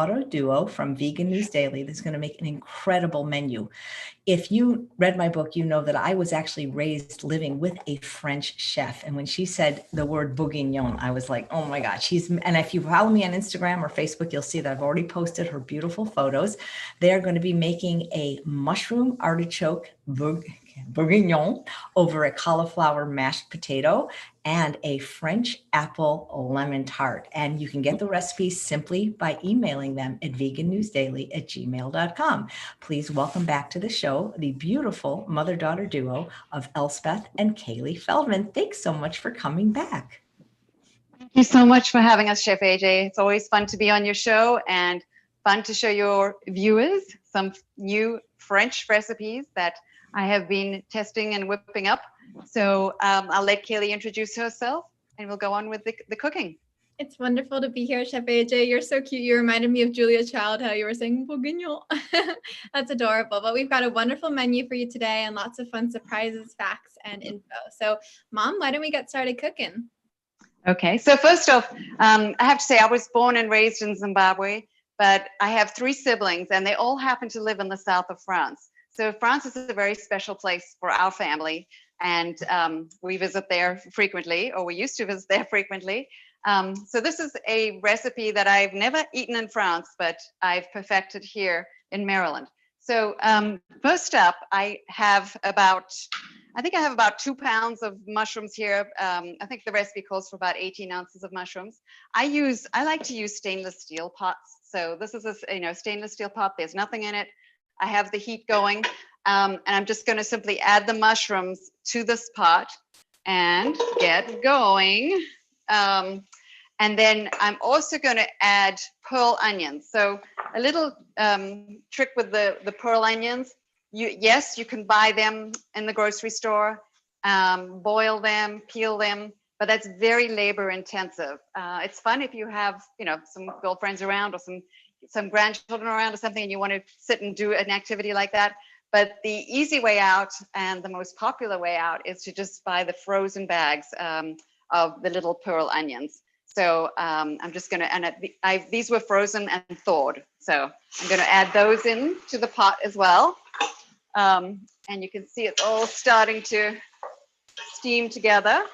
mother-daughter duo from Vegan News Daily that's going to make an incredible menu. If you read my book, you know that I was actually raised living with a French chef. And when she said the word bourguignon, I was like, oh my God, and if you follow me on Instagram or Facebook, you'll see that I've already posted her beautiful photos. They're going to be making a mushroom artichoke bourguignon over a cauliflower mashed potato and a French apple lemon tart. And you can get the recipes simply by emailing them at vegannewsdaily@gmail.com. Please welcome back to the show the beautiful mother-daughter duo of Elspeth and Caileigh Feldman. Thanks so much for coming back. Thank you so much for having us, Chef AJ. It's always fun to be on your show and fun to show your viewers some new French recipes that I have been testing and whipping up. So I'll let Caileigh introduce herself and we'll go on with the cooking. It's wonderful to be here, Chef AJ. You're so cute. You reminded me of Julia Child, how you were saying bourguignon. That's adorable. But we've got a wonderful menu for you today and lots of fun surprises, facts, and info. So, Mom, why don't we get started cooking? Okay. So first off, I have to say I was born and raised in Zimbabwe, but I have 3 siblings and they all happen to live in the south of France. So France is a very special place for our family. And we visit there frequently, or we used to visit there frequently. So this is a recipe that I've never eaten in France, but I've perfected here in Maryland. So first up, I think I have about 2 pounds of mushrooms here. I think the recipe calls for about 18 ounces of mushrooms. I like to use stainless steel pots. So this is a stainless steel pot. There's nothing in it. I have the heat going, and I'm just going to simply add the mushrooms to this pot and get going. And then I'm also going to add pearl onions. So a little trick with the pearl onions. Yes, you can buy them in the grocery store, boil them, peel them, but that's very labor intensive. It's fun if you have, some girlfriends around or some grandchildren around or something, and you want to sit and do an activity like that. But the easy way out and the most popular way out is to just buy the frozen bags of the little pearl onions. So I'm just going to, and these were frozen and thawed. So I'm going to add those in to the pot as well. And you can see it's all starting to steam together.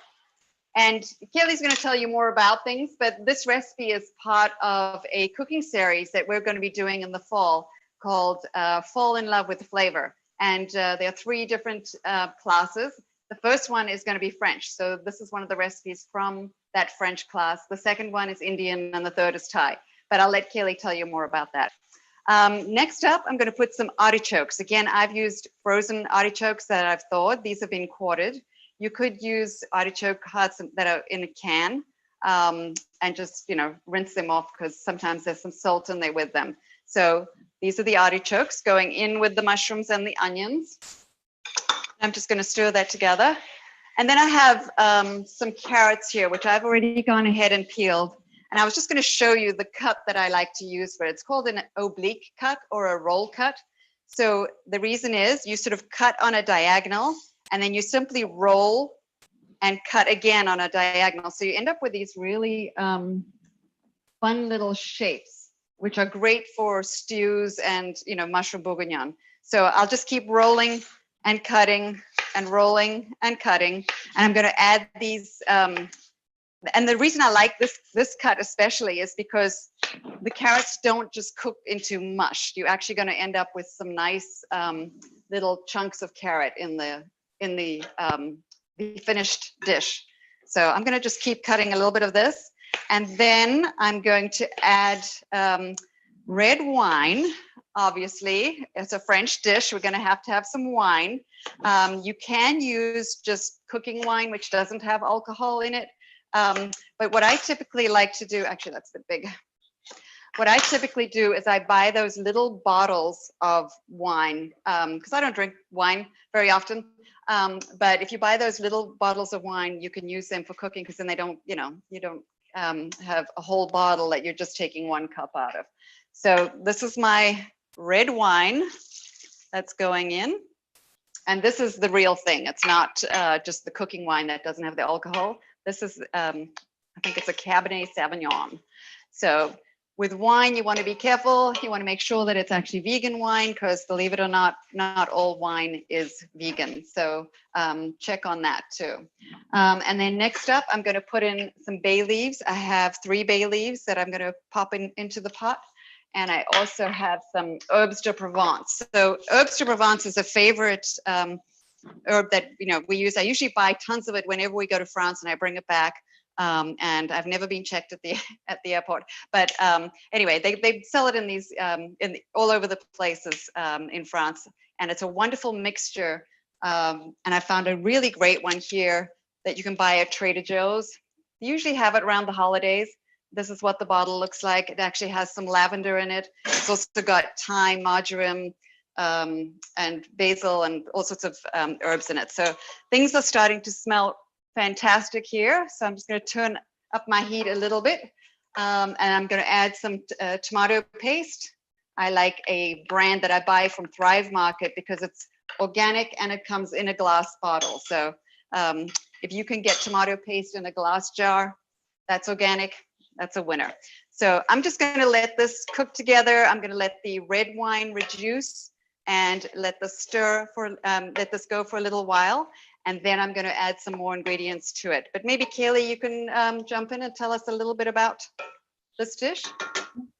And Caileigh's going to tell you more about things, but this recipe is part of a cooking series that we're going to be doing in the fall called Fall in Love with Flavor. And there are 3 different classes. The first one is going to be French. So this is one of the recipes from that French class. The second one is Indian and the third is Thai. But I'll let Caileigh tell you more about that. Next up, I'm going to put some artichokes. Again, I've used frozen artichokes that I've thawed. These have been quartered. You could use artichoke hearts that are in a can and just, rinse them off because sometimes there's some salt in there with them. So these are the artichokes going in with the mushrooms and the onions. I'm just going to stir that together. And then I have some carrots here, which I've already gone ahead and peeled. And I was just going to show you the cut that I like to use for it. It's called an oblique cut or a roll cut. So the reason is you sort of cut on a diagonal and then you simply roll and cut again on a diagonal. So you end up with these really fun little shapes, which are great for stews and, mushroom bourguignon. So I'll just keep rolling and cutting and rolling and cutting. And I'm going to add these. And the reason I like this cut especially is because the carrots don't just cook into mush. You're actually going to end up with some nice little chunks of carrot in the finished dish. So I'm going to just keep cutting a little bit of this. And then I'm going to add red wine. Obviously, it's a French dish. We're going to have some wine. You can use just cooking wine, which doesn't have alcohol in it. But what I typically like to do, actually, that's a bit big. What I typically do is I buy those little bottles of wine because I don't drink wine very often. But if you buy those little bottles of wine, you can use them for cooking because then they don't, you don't have a whole bottle that you're just taking 1 cup out of. So this is my red wine that's going in. And this is the real thing. It's not just the cooking wine that doesn't have the alcohol. This is, I think it's a Cabernet Sauvignon. So With wine, you want to be careful. You want to make sure that it's actually vegan wine, because believe it or not all wine is vegan. So check on that too. And then next up, I'm going to put in some bay leaves. I have 3 bay leaves that I'm going to pop into the pot. And I also have some herbes de Provence. So herbes de Provence is a favorite herb that we use. I usually buy tons of it whenever we go to France, and I bring it back. And I've never been checked at the airport. But anyway, they sell it in these all over the places in France, and it's a wonderful mixture. And I found a really great one here that you can buy at Trader Joe's. They usually have it around the holidays. This is what the bottle looks like. It actually has some lavender in it. It's also got thyme, marjoram, and basil, and all sorts of herbs in it. So things are starting to smell fantastic here. So I'm just going to turn up my heat a little bit, and I'm going to add some tomato paste. I like a brand that I buy from Thrive Market because it's organic and it comes in a glass bottle. So if you can get tomato paste in a glass jar that's organic, that's a winner. So I'm just going to let this cook together. I'm going to let the red wine reduce and let this go for a little while. And then I'm going to add some more ingredients to it. But maybe Caileigh, you can jump in and tell us a little bit about this dish.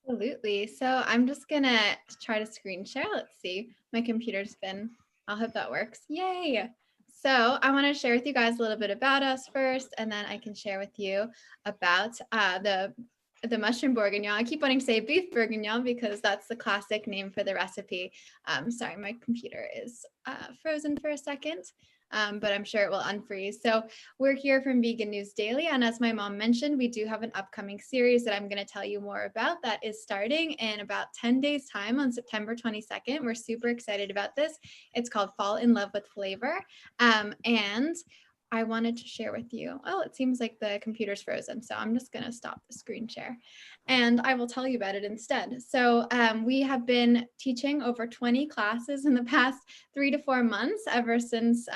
Absolutely. So I'm just going to try to screen share. Let's see. My computer's I hope that works. Yay. So I want to share with you guys a little bit about us first, and then I can share with you about the mushroom bourguignon. I keep wanting to say beef bourguignon because that's the classic name for the recipe. Sorry, my computer is frozen for a second. But I'm sure it will unfreeze. So we're here from Vegan News Daily. And as my mom mentioned, we do have an upcoming series that I'm going to tell you more about that is starting in about 10 days time on September 22nd. We're super excited about this. It's called Fall in Love with Flavor. And I wanted to share with you. Oh, it seems like the computer's frozen. So I'm just going to stop the screen share and I will tell you about it instead. So we have been teaching over 20 classes in the past 3 to 4 months, ever since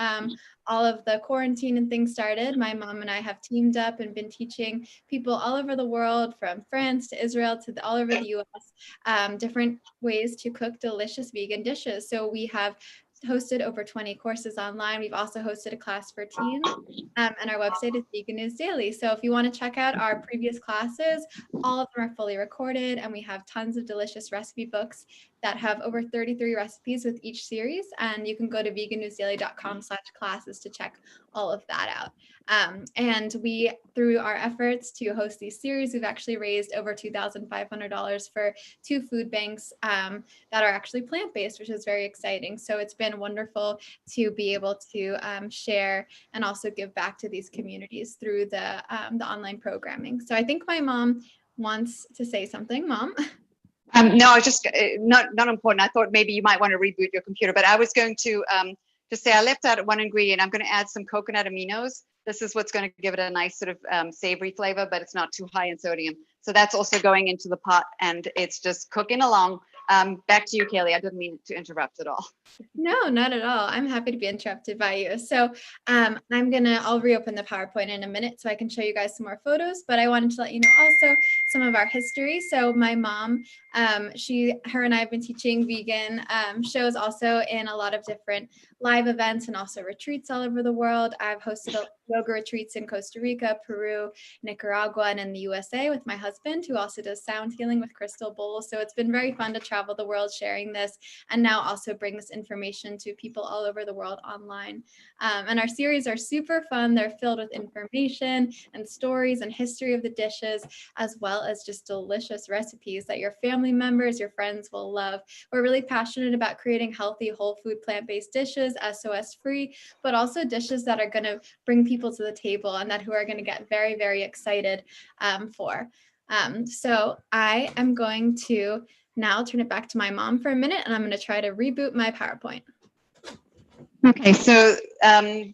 all of the quarantine and things started. My mom and I have teamed up and been teaching people all over the world, from France to Israel to all over the US, different ways to cook delicious vegan dishes. So we have hosted over 20 courses online. We've also hosted a class for teens, and our website is Vegan News Daily. So if you want to check out our previous classes, all of them are fully recorded, and we have tons of delicious recipe books that have over 33 recipes with each series. And you can go to vegannewsdaily.com/classes to check all of that out. And we, through our efforts to host these series, we've actually raised over $2,500 for 2 food banks that are actually plant-based, which is very exciting. So it's been wonderful to be able to share and also give back to these communities through the online programming. So I think my mom wants to say something. Mom? No, I just not important. I thought maybe you might want to reboot your computer, but I was going to say I left out one ingredient. I'm going to add some coconut aminos. This is what's going to give it a nice sort of savory flavor, but it's not too high in sodium. So that's also going into the pot, and it's just cooking along. Back to you, Caileigh. I didn't mean to interrupt at all. No, not at all. I'm happy to be interrupted by you. So I'll reopen the PowerPoint in a minute so I can show you guys some more photos, but I wanted to let you know also some of our history. So my mom, her and I have been teaching vegan shows also in a lot of different live events and also retreats all over the world. I've hosted yoga retreats in Costa Rica, Peru, Nicaragua, and in the USA with my husband, who also does sound healing with crystal bowls. So it's been very fun to travel the world sharing this, and now also bring this information to people all over the world online. And our series are super fun. They're filled with information and stories and history of the dishes, as well as just delicious recipes that your family members, your friends will love. We're really passionate about creating healthy, whole food, plant-based dishes, SOS free, but also dishes that are going to bring people to the table and who are going to get very, very excited for. So I am going to now turn it back to my mom for a minute, and I'm going to try to reboot my PowerPoint. Okay, so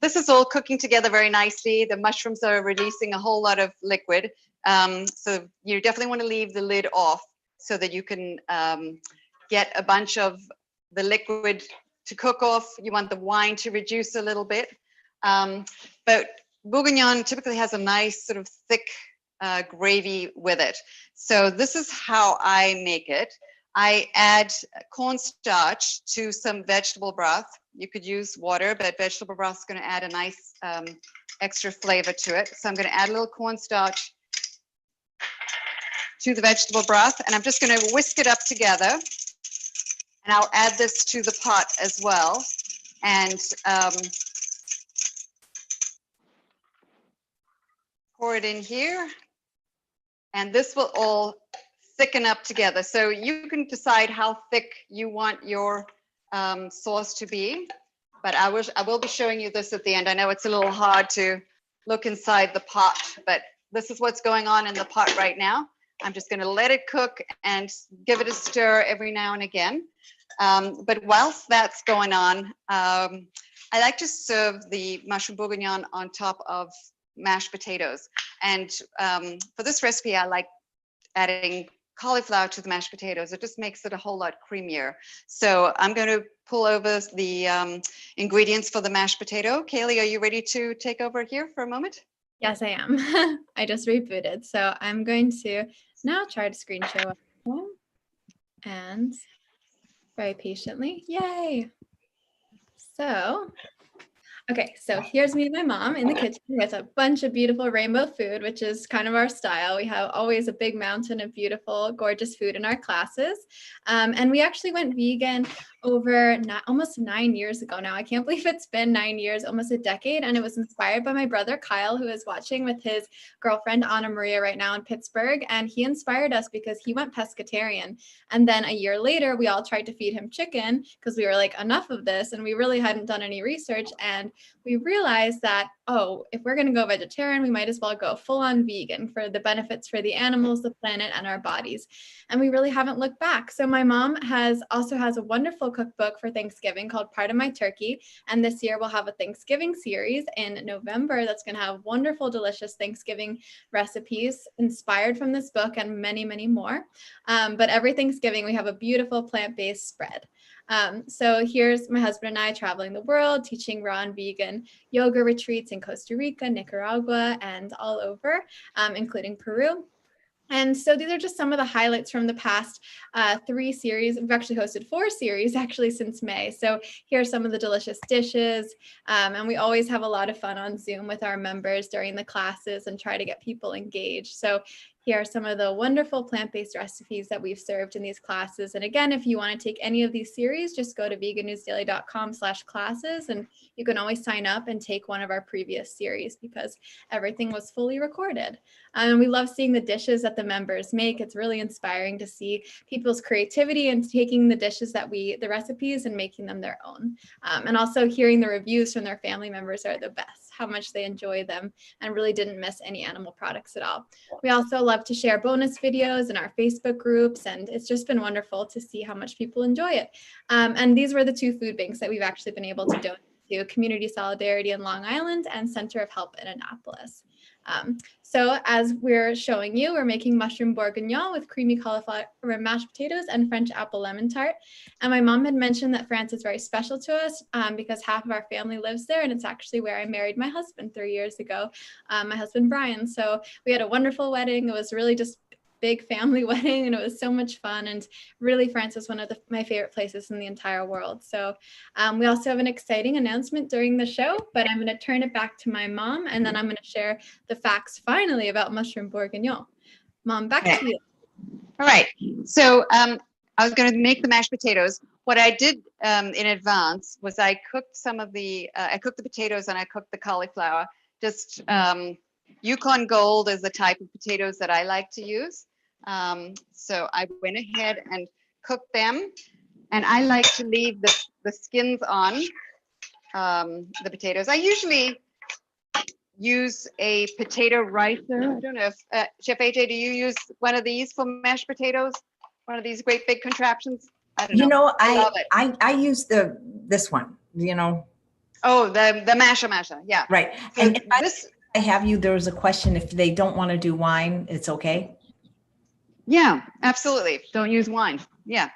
this is all cooking together very nicely. The mushrooms are releasing a whole lot of liquid. So you definitely want to leave the lid off so that you can get a bunch of the liquid to cook off. You want the wine to reduce a little bit. But bourguignon typically has a nice sort of thick gravy with it. So this is how I make it. I add cornstarch to some vegetable broth. You could use water, but vegetable broth is going to add a nice extra flavor to it. So I'm going to add a little cornstarch to the vegetable broth, and I'm just going to whisk it up together. And I'll add this to the pot as well. And pour it in here. And this will all thicken up together. So you can decide how thick you want your sauce to be. But I will be showing you this at the end. I know it's a little hard to look inside the pot, but this is what's going on in the pot right now. I'm just going to let it cook and give it a stir every now and again. But whilst that's going on, I like to serve the mushroom bourguignon on top of mashed potatoes. And for this recipe, I like adding cauliflower to the mashed potatoes. It just makes it a whole lot creamier. So I'm going to pull over the ingredients for the mashed potato. Caileigh, are you ready to take over here for a moment? Yes, I am. I just rebooted. So I'm going to now try to screen share and very patiently. Yay. So, okay, so here's me and my mom in the kitchen with a bunch of beautiful rainbow food, which is kind of our style. We have always a big mountain of beautiful, gorgeous food in our classes. And we actually went vegan over almost 9 years ago now. I can't believe it's been 9 years, almost a decade. And it was inspired by my brother, Kyle, who is watching with his girlfriend, Anna Maria, right now in Pittsburgh. And he inspired us because he went pescatarian. And then a year later, we all tried to feed him chicken because we were like, enough of this. And we really hadn't done any research. And we realized that, oh, if we're going to go vegetarian, we might as well go full on vegan for the benefits for the animals, the planet, and our bodies. And we really haven't looked back. So my mom also has a wonderful cookbook for Thanksgiving called Part of My Turkey. And this year we'll have a Thanksgiving series in November that's going to have wonderful, delicious Thanksgiving recipes inspired from this book and many, many more. But every Thanksgiving, we have a beautiful plant-based spread. So here's my husband and I traveling the world, teaching raw and vegan yoga retreats in Costa Rica, Nicaragua, and all over, including Peru. And so these are just some of the highlights from the past 3 series. We've actually hosted 4 series actually since May. So here are some of the delicious dishes. And we always have a lot of fun on Zoom with our members during the classes and try to get people engaged. So here are some of the wonderful plant-based recipes that we've served in these classes. And again, if you want to take any of these series, just go to vegannewsdaily.com/classes, and you can always sign up and take one of our previous series because everything was fully recorded. And we love seeing the dishes that the members make. It's really inspiring to see people's creativity and taking the dishes that the recipes and making them their own. And also hearing the reviews from their family members are the best, how much they enjoy them and really didn't miss any animal products at all. We also love to share bonus videos in our Facebook groups, and it's just been wonderful to see how much people enjoy it. And these were the 2 food banks that we've actually been able to donate to: Community Solidarity in Long Island and Center of Help in Annapolis. So as we're showing you, we're making mushroom bourguignon with creamy cauliflower mashed potatoes and French apple lemon tart. And my mom had mentioned that France is very special to us because half of our family lives there, and it's actually where I married my husband 3 years ago, my husband Brian. So we had a wonderful wedding. It was really just big family wedding, and it was so much fun. And really, France is one of my favorite places in the entire world. So we also have an exciting announcement during the show, but I'm going to turn it back to my mom, and then I'm going to share the facts finally about mushroom bourguignon. Mom, back to you. All right. So I was going to make the mashed potatoes. What I did in advance was I cooked I cooked the potatoes and I cooked the cauliflower. Just Yukon Gold is the type of potatoes that I like to use. So I went ahead and cooked them, and I like to leave the skins on the potatoes. I usually use a potato ricer. I don't know if Chef AJ, do you use one of these for mashed potatoes? One of these great big contraptions? I don't know. I use this one, Oh, the masher, yeah. Right. So and there was a question, if they don't want to do wine, it's okay? Yeah, absolutely. Don't use wine. Yeah.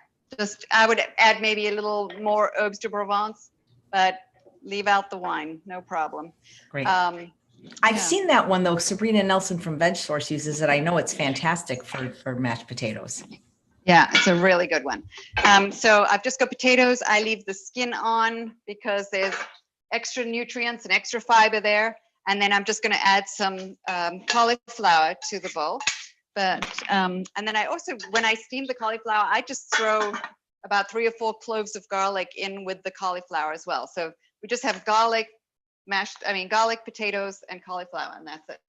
I would add maybe a little more herbes de Provence, but leave out the wine, no problem. Great. I've seen that one though. Sabrina Nelson from Veg Source uses it. I know it's fantastic for mashed potatoes. Yeah, it's a really good one. So I've just got potatoes. I leave the skin on because there's extra nutrients and extra fiber there. And then I'm just going to add some cauliflower to the bowl. But and then I also, when I steam the cauliflower, I just throw about 3 or 4 cloves of garlic in with the cauliflower as well. So we just have garlic, garlic, potatoes, and cauliflower, and that's it.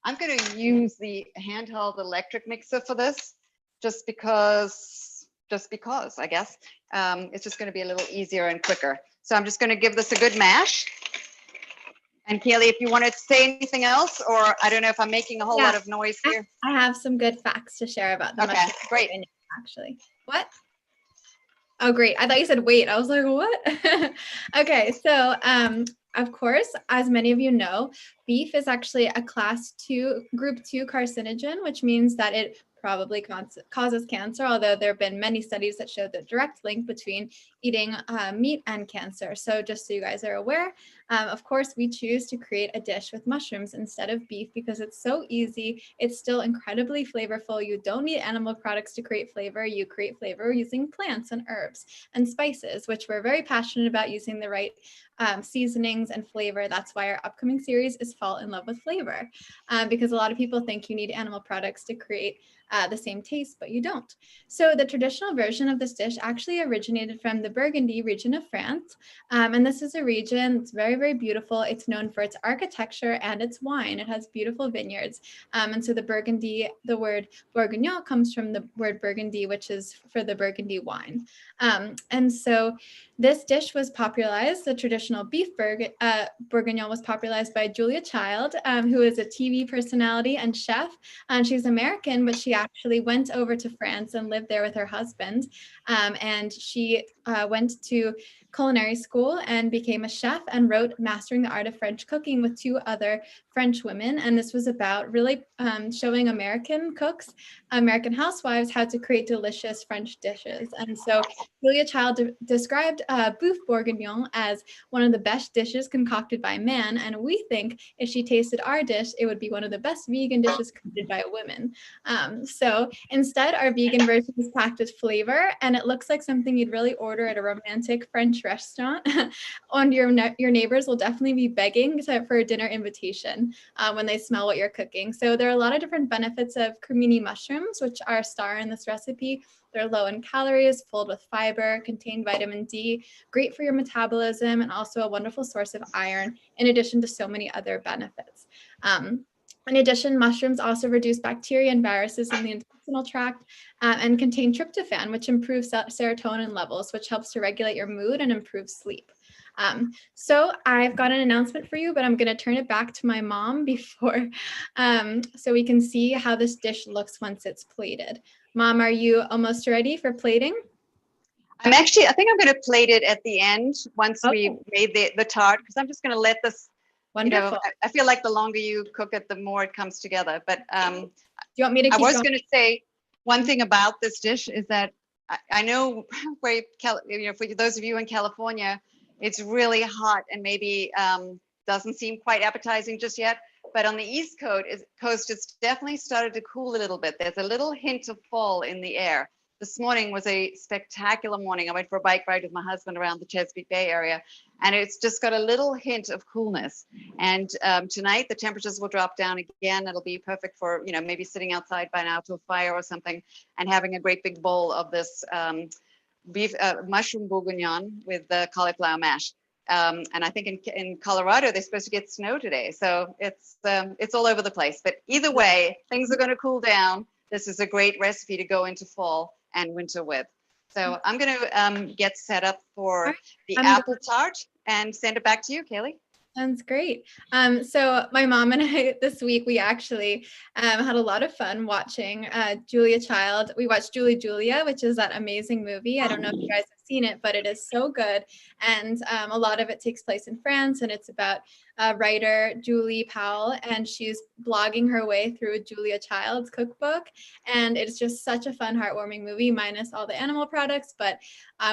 I'm going to use the handheld electric mixer for this, just because, I guess. It's just going to be a little easier and quicker. So I'm just going to give this a good mash. And Caileigh, if you wanted to say anything else, or I don't know if I'm making a whole lot of noise here. I have some good facts to share about the mushroom. Great. Actually, what? Oh, great. I thought you said wait. I was like, what? Okay, so of course, as many of you know, beef is actually a group 2 carcinogen, which means that it probably causes cancer, although there have been many studies that show the direct link between eating meat and cancer. So just so you guys are aware, of course, we choose to create a dish with mushrooms instead of beef because it's so easy. It's still incredibly flavorful. You don't need animal products to create flavor. You create flavor using plants and herbs and spices, which we're very passionate about, using the right seasonings and flavor. That's why our upcoming series is Fall in Love with Flavor, because a lot of people think you need animal products to create the same taste, but you don't. So the traditional version of this dish actually originated from the Burgundy region of France. And this is a region that's very, very beautiful. It's known for its architecture and its wine. It has beautiful vineyards. And so the word bourguignon comes from the word Burgundy, which is for the Burgundy wine. And so this dish was popularized, the traditional beef bourguignon was popularized by Julia Child, who is a TV personality and chef. She's American, but she actually went over to France and lived there with her husband. And she went to culinary school and became a chef and wrote Mastering the Art of French Cooking with 2 other French women. And this was about really showing American cooks, American housewives, how to create delicious French dishes. And so Julia Child described boeuf bourguignon as one of the best dishes concocted by man. And we think if she tasted our dish, it would be one of the best vegan dishes created by a woman. So instead, our vegan version is packed with flavor, and it looks like something you'd really order at a romantic French restaurant. And your neighbors will definitely be begging for a dinner invitation when they smell what you're cooking. So there are a lot of different benefits of Crimini mushrooms, which are a star in this recipe. They're low in calories, full with fiber, contain vitamin D, great for your metabolism, and also a wonderful source of iron, in addition to so many other benefits. In addition, mushrooms also reduce bacteria and viruses in the intestinal tract and contain tryptophan, which improves serotonin levels, which helps to regulate your mood and improve sleep. So I've got an announcement for you, but I'm going to turn it back to my mom before, so we can see how this dish looks once it's plated. Mom, are you almost ready for plating? I think I'm going to plate it at the end once we made the tart, because I'm just going to let this. Wonderful. I feel like the longer you cook it, the more it comes together. But do you want me to keep I was going to say one thing about this dish is that I know for those of you in California, it's really hot and maybe doesn't seem quite appetizing just yet. But on the East Coast, it's definitely started to cool a little bit. There's a little hint of fall in the air. This morning was a spectacular morning. I went for a bike ride with my husband around the Chesapeake Bay area, and it's just got a little hint of coolness. And tonight the temperatures will drop down again. It'll be perfect for, maybe sitting outside by an outdoor fire or something and having a great big bowl of this beef mushroom bourguignon with the cauliflower mash. And I think in Colorado, they're supposed to get snow today. So it's all over the place. But either way, things are going to cool down. This is a great recipe to go into fall and winter with. So I'm going to get set up for the apple tart and send it back to you, Caileigh. Sounds great. So my mom and I this week, we actually had a lot of fun watching Julia Child. We watched Julia, which is that amazing movie. I don't know if you guys have seen it, but it is so good. And a lot of it takes place in France, and it's about writer Julie Powell, and she's blogging her way through Julia Child's cookbook. And it's just such a fun, heartwarming movie, minus all the animal products. But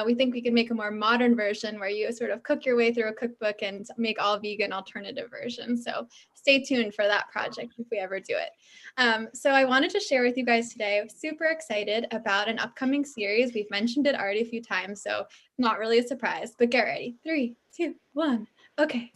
we think we can make a more modern version where you sort of cook your way through a cookbook and make all vegan alternative version. So stay tuned for that project if we ever do it. So I wanted to share with you guys today, I'm super excited about an upcoming series. We've mentioned it already a few times, so not really a surprise, but get ready. 3, 2, 1. Okay.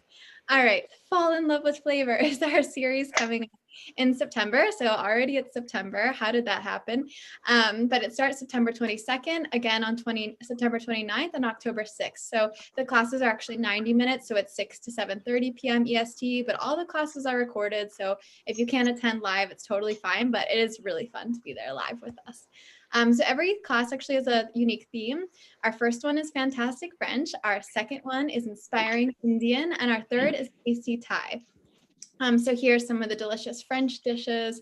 All right. Fall in Love with Flavor is our series coming up in September. So already it's September. How did that happen? But it starts September 22nd, again on September 29th and October 6th. So the classes are actually 90 minutes. So it's 6 to 7:30 p.m. EST, but all the classes are recorded. So if you can't attend live, it's totally fine, but it is really fun to be there live with us. So every class actually has a unique theme. Our first one is Fantastic French. Our second one is Inspiring Indian. And our third is Tasty Thai. So here's some of the delicious French dishes.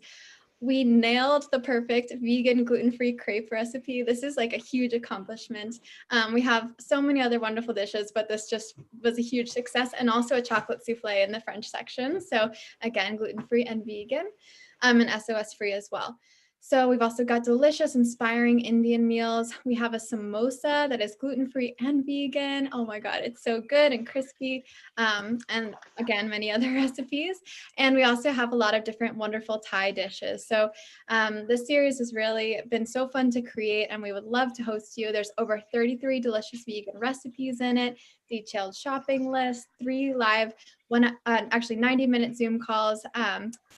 We nailed the perfect vegan gluten-free crepe recipe. This is like a huge accomplishment. We have so many other wonderful dishes, but this just was a huge success, and also a chocolate souffle in the French section. So again, gluten-free and vegan, and SOS-free as well. So we've also got delicious, inspiring Indian meals. We have a samosa that is gluten-free and vegan. Oh my God, it's so good and crispy. And again, many other recipes. And we also have a lot of different wonderful Thai dishes. So this series has really been so fun to create, and we would love to host you. There's over 33 delicious vegan recipes in it, detailed shopping list, 3 live, actually 90-minute Zoom calls,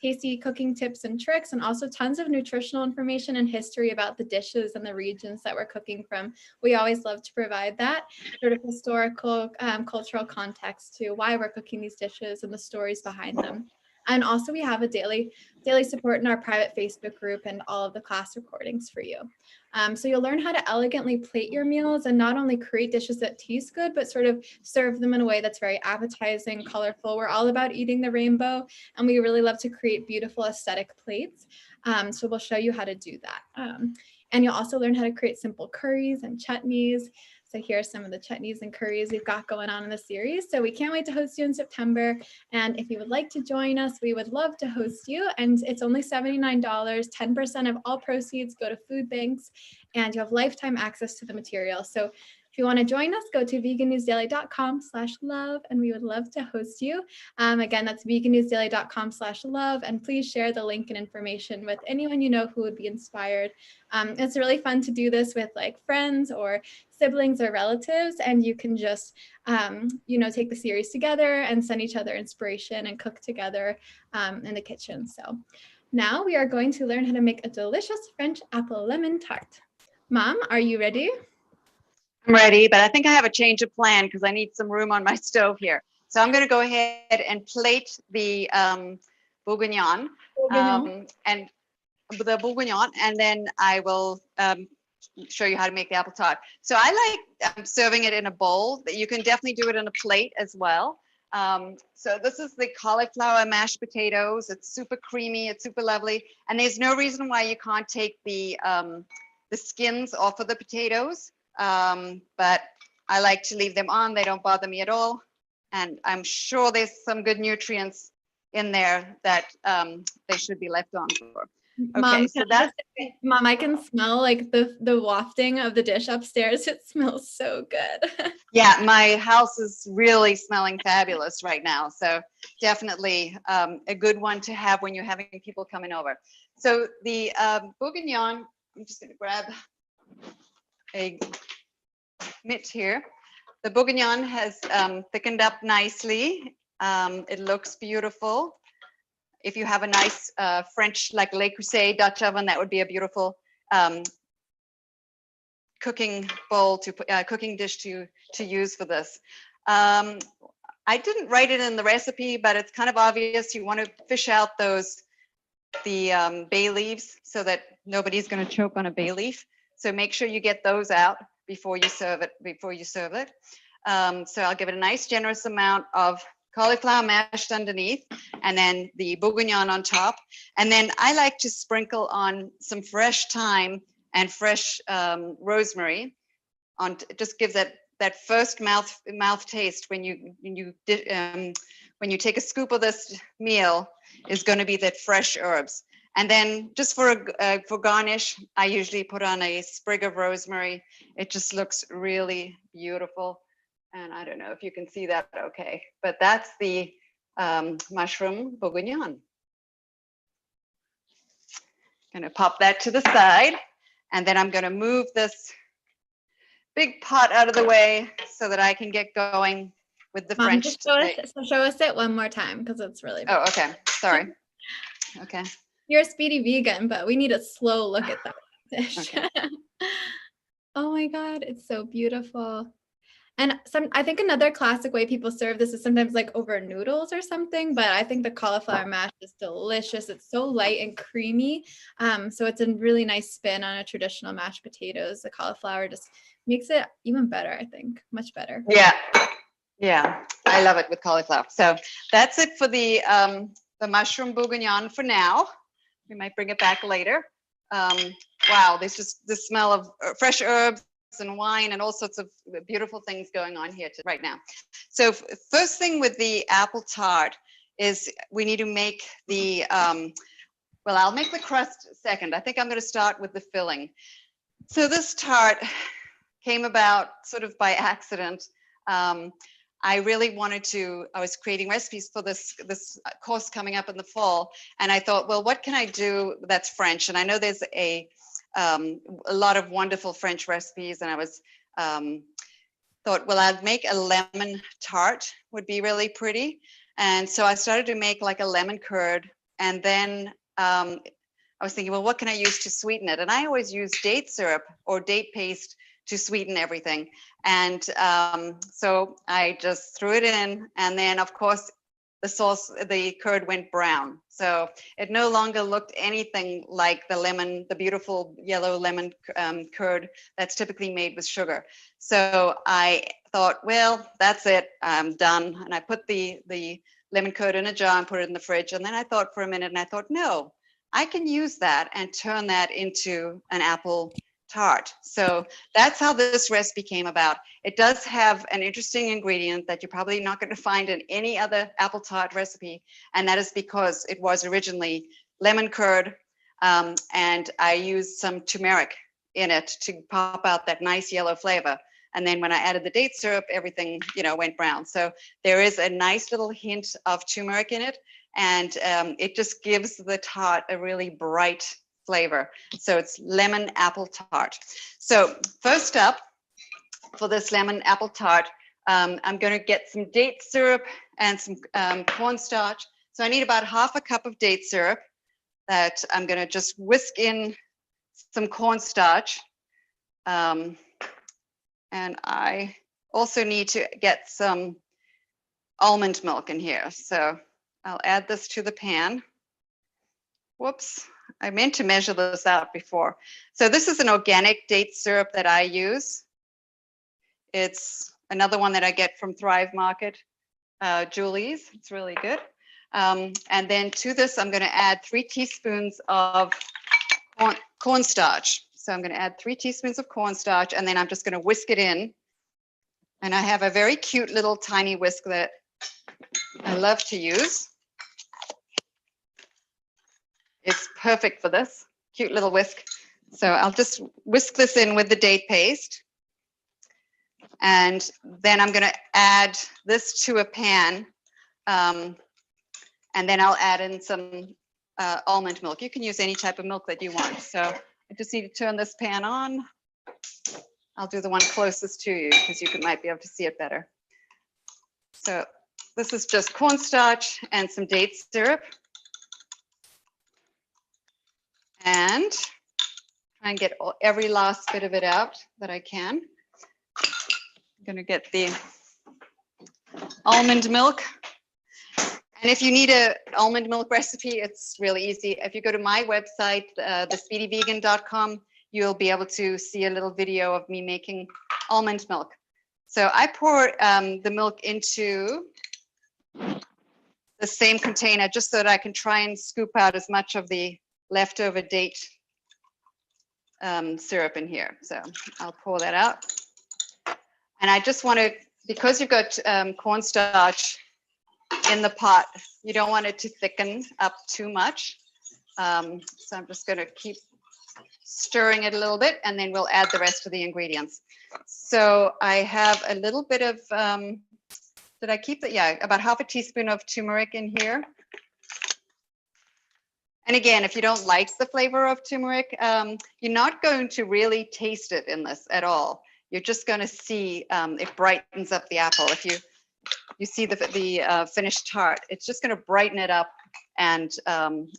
tasty cooking tips and tricks, and also tons of nutritional information and history about the dishes and the regions that we're cooking from. We always love to provide that sort of historical, cultural context to why we're cooking these dishes and the stories behind them. And also we have a daily support in our private Facebook group and all of the class recordings for you. So you'll learn how to elegantly plate your meals and not only create dishes that taste good, but sort of serve them in a way that's very appetizing, colorful. We're all about eating the rainbow, and we really love to create beautiful aesthetic plates. So we'll show you how to do that. And you'll also learn how to create simple curries and chutneys. So here are some of the chutneys and curries we've got going on in the series. So we can't wait to host you in September. And if you would like to join us, we would love to host you. And it's only $79. 10% of all proceeds go to food banks, and you have lifetime access to the material. So if you want to join us, go to vegannewsdaily.com/love, and we would love to host you. Again, that's vegannewsdaily.com/love, and please share the link and information with anyone you know who would be inspired. It's really fun to do this with like friends or siblings or relatives, and you can just, take the series together and send each other inspiration and cook together in the kitchen. So now we are going to learn how to make a delicious French apple lemon tart. Mom, are you ready? I'm ready, but I think I have a change of plan because I need some room on my stove here. So I'm going to go ahead and plate the bourguignon, and then I will show you how to make the apple tart. So I like serving it in a bowl. You can definitely do it in a plate as well. So this is the cauliflower mashed potatoes. It's super creamy. It's super lovely. And there's no reason why you can't take the skins off of the potatoes. But I like to leave them on. They don't bother me at all. And I'm sure there's some good nutrients in there that they should be left on for. Okay, Mom, I can smell like the wafting of the dish upstairs. It smells so good. Yeah, my house is really smelling fabulous right now. So definitely a good one to have when you're having people coming over. So the bourguignon, I'm just going to grab a mitt here. The bourguignon has thickened up nicely. It looks beautiful. If you have a nice French, like Le Creuset Dutch oven, that would be a beautiful cooking bowl cooking dish to use for this. I didn't write it in the recipe, but it's kind of obvious. You want to fish out the bay leaves so that nobody's going to choke on a bay leaf. So make sure you get those out before you serve it. So I'll give it a nice generous amount of cauliflower mashed underneath, and then the bourguignon on top. And then I like to sprinkle on some fresh thyme and fresh rosemary. It just gives that first mouth taste when you take a scoop of this meal, is going to be that fresh herbs. And then just for garnish, I usually put on a sprig of rosemary. It just looks really beautiful. And I don't know if you can see that okay, but that's the mushroom bourguignon. Going to pop that to the side, and then I'm going to move this big pot out of the way so that I can get going with the Mom, French. just show us it one more time because it's really Oh, okay. Sorry. Okay. You're a Speedy vegan, but we need a slow look at that dish. Okay. Oh my God, it's so beautiful. And I think another classic way people serve this is sometimes like over noodles or something, but I think the cauliflower mash is delicious. It's so light and creamy. So it's a really nice spin on a traditional mashed potatoes. The cauliflower just makes it even better, I think, much better. Yeah. Yeah, I love it with cauliflower. So that's it for the mushroom bourguignon for now. We might bring it back later. Wow, there's just the smell of fresh herbs and wine and all sorts of beautiful things going on here right now. So first thing with the apple tart is we need to make the, well, I'll make the crust second. I think I'm going to start with the filling. So this tart came about sort of by accident. I really wanted to, I was creating recipes for this course coming up in the fall. And I thought, well, what can I do that's French? And I know there's a lot of wonderful French recipes. And I was thought, well, I'd make a lemon tart would be really pretty. And so I started to make like a lemon curd. And then I was thinking, well, what can I use to sweeten it? And I always use date syrup or date paste to sweeten everything. And so I just threw it in, and then of course the curd went brown. So it no longer looked anything like the beautiful yellow lemon curd that's typically made with sugar. So I thought, well, that's it, I'm done. And I put the lemon curd in a jar and put it in the fridge. And then I thought for a minute, and I thought, no, I can use that and turn that into an apple tart. So that's how this recipe came about. It does have an interesting ingredient that you're probably not going to find in any other apple tart recipe, and that is because it was originally lemon curd, and I used some turmeric in it to pop out that nice yellow flavor. And then when I added the date syrup, everything, went brown. So there is a nice little hint of turmeric in it, and it just gives the tart a really bright flavor. So it's lemon apple tart. So first up for this lemon apple tart, I'm going to get some date syrup and some cornstarch. So I need about half a cup of date syrup that I'm going to just whisk in some cornstarch. And I also need to get some almond milk in here. So I'll add this to the pan. Whoops. I meant to measure this out before. So this is an organic date syrup that I use. It's another one that I get from Thrive Market, Julie's. It's really good. And then to this, I'm going to add 3 teaspoons of cornstarch. So I'm going to add 3 teaspoons of cornstarch, and then I'm just going to whisk it in. And I have a very cute little tiny whisk that I love to use. It's perfect for this cute little whisk. So I'll just whisk this in with the date paste. And then I'm going to add this to a pan. And then I'll add in some almond milk. You can use any type of milk that you want. So I just need to turn this pan on. I'll do the one closest to you because you might be able to see it better. So this is just cornstarch and some date syrup. And try and get every last bit of it out that I can. I'm going to get the almond milk. And if you need an almond milk recipe, it's really easy. If you go to my website, thespeedyvegan.com, you'll be able to see a little video of me making almond milk. So I pour the milk into the same container just so that I can try and scoop out as much of the leftover date syrup in here. So I'll pour that out. And I just want to, because you've got cornstarch in the pot, you don't want it to thicken up too much. So I'm just going to keep stirring it a little bit, and then we'll add the rest of the ingredients. So I have a little bit of Did I keep that? Yeah, about half a teaspoon of turmeric in here. And again, if you don't like the flavor of turmeric, you're not going to really taste it in this at all. You're just going to see it brightens up the apple. If you see the finished tart, it's just going to brighten it up, and